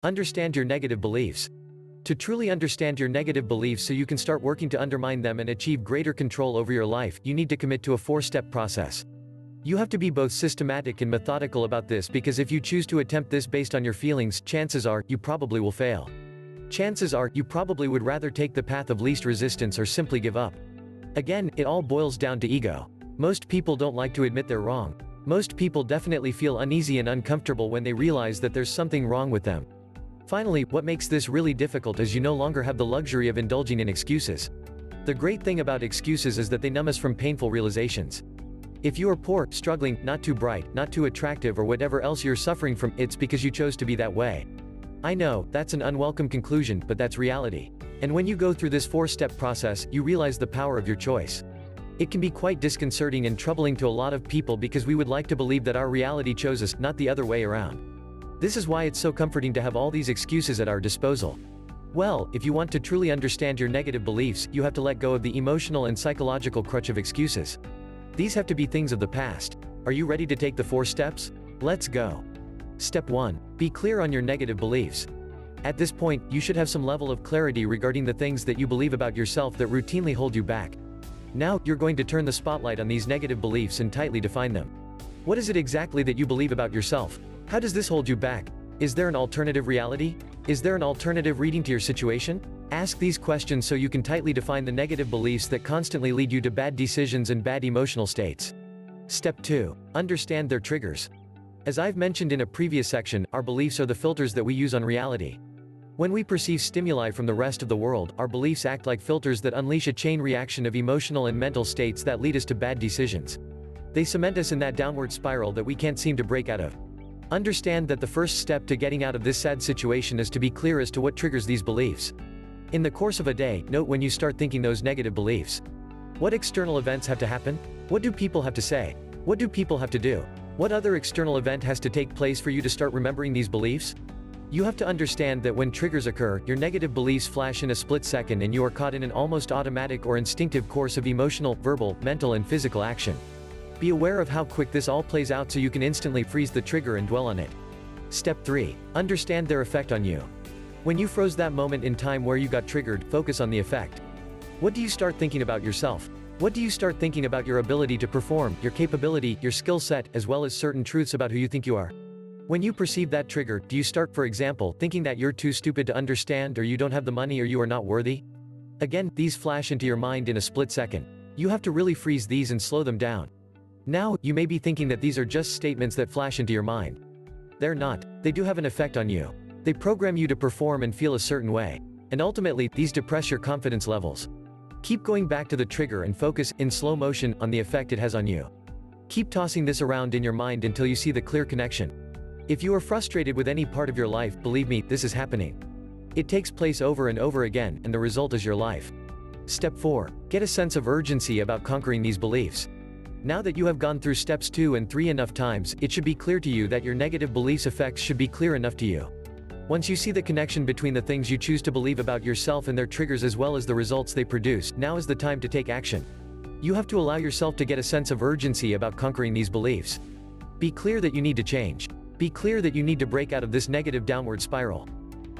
Understand your negative beliefs. To truly understand your negative beliefs so you can start working to undermine them and achieve greater control over your life, you need to commit to a 4-step process. You have to be both systematic and methodical about this, because if you choose to attempt this based on your feelings, chances are, you probably will fail. Chances are, you probably would rather take the path of least resistance or simply give up. Again, it all boils down to ego. Most people don't like to admit they're wrong. Most people definitely feel uneasy and uncomfortable when they realize that there's something wrong with them. Finally, what makes this really difficult is you no longer have the luxury of indulging in excuses. The great thing about excuses is that they numb us from painful realizations. If you are poor, struggling, not too bright, not too attractive, or whatever else you're suffering from, it's because you chose to be that way. I know, that's an unwelcome conclusion, but that's reality. And when you go through this 4-step process, you realize the power of your choice. It can be quite disconcerting and troubling to a lot of people because we would like to believe that our reality chose us, not the other way around. This is why it's so comforting to have all these excuses at our disposal. Well, if you want to truly understand your negative beliefs, you have to let go of the emotional and psychological crutch of excuses. These have to be things of the past. Are you ready to take the 4 steps? Let's go. Step 1. Be clear on your negative beliefs. At this point, you should have some level of clarity regarding the things that you believe about yourself that routinely hold you back. Now, you're going to turn the spotlight on these negative beliefs and tightly define them. What is it exactly that you believe about yourself? How does this hold you back? Is there an alternative reality? Is there an alternative reading to your situation? Ask these questions so you can tightly define the negative beliefs that constantly lead you to bad decisions and bad emotional states. Step 2. Understand their triggers. As I've mentioned in a previous section, our beliefs are the filters that we use on reality. When we perceive stimuli from the rest of the world, our beliefs act like filters that unleash a chain reaction of emotional and mental states that lead us to bad decisions. They cement us in that downward spiral that we can't seem to break out of. Understand that the first step to getting out of this sad situation is to be clear as to what triggers these beliefs. In the course of a day, note when you start thinking those negative beliefs. What external events have to happen? What do people have to say? What do people have to do? What other external event has to take place for you to start remembering these beliefs? You have to understand that when triggers occur, your negative beliefs flash in a split second and you are caught in an almost automatic or instinctive course of emotional, verbal, mental and physical action. Be aware of how quick this all plays out so you can instantly freeze the trigger and dwell on it. Step 3. Understand their effect on you. When you froze that moment in time where you got triggered, focus on the effect. What do you start thinking about yourself? What do you start thinking about your ability to perform, your capability, your skill set, as well as certain truths about who you think you are? When you perceive that trigger, do you start, for example, thinking that you're too stupid to understand, or you don't have the money, or you are not worthy? Again, these flash into your mind in a split second. You have to really freeze these and slow them down. Now, you may be thinking that these are just statements that flash into your mind. They're not. They do have an effect on you. They program you to perform and feel a certain way. And ultimately, these depress your confidence levels. Keep going back to the trigger and focus, in slow motion, on the effect it has on you. Keep tossing this around in your mind until you see the clear connection. If you are frustrated with any part of your life, believe me, this is happening. It takes place over and over again, and the result is your life. Step 4. Get a sense of urgency about conquering these beliefs. Now that you have gone through steps 2 and 3 enough times, it should be clear to you that your negative beliefs' effects should be clear enough to you. Once you see the connection between the things you choose to believe about yourself and their triggers as well as the results they produce, now is the time to take action. You have to allow yourself to get a sense of urgency about conquering these beliefs. Be clear that you need to change. Be clear that you need to break out of this negative downward spiral.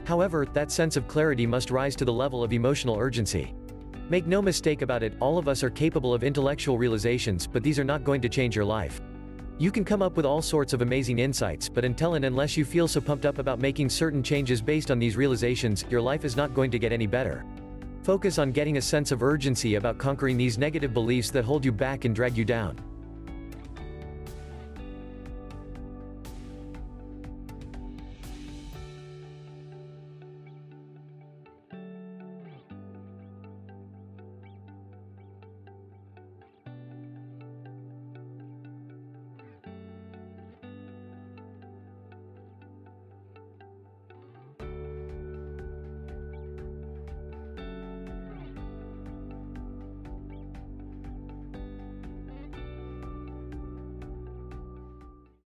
However, that sense of clarity must rise to the level of emotional urgency. Make no mistake about it, all of us are capable of intellectual realizations, but these are not going to change your life. You can come up with all sorts of amazing insights, but unless you feel so pumped up about making certain changes based on these realizations, your life is not going to get any better. Focus on getting a sense of urgency about conquering these negative beliefs that hold you back and drag you down.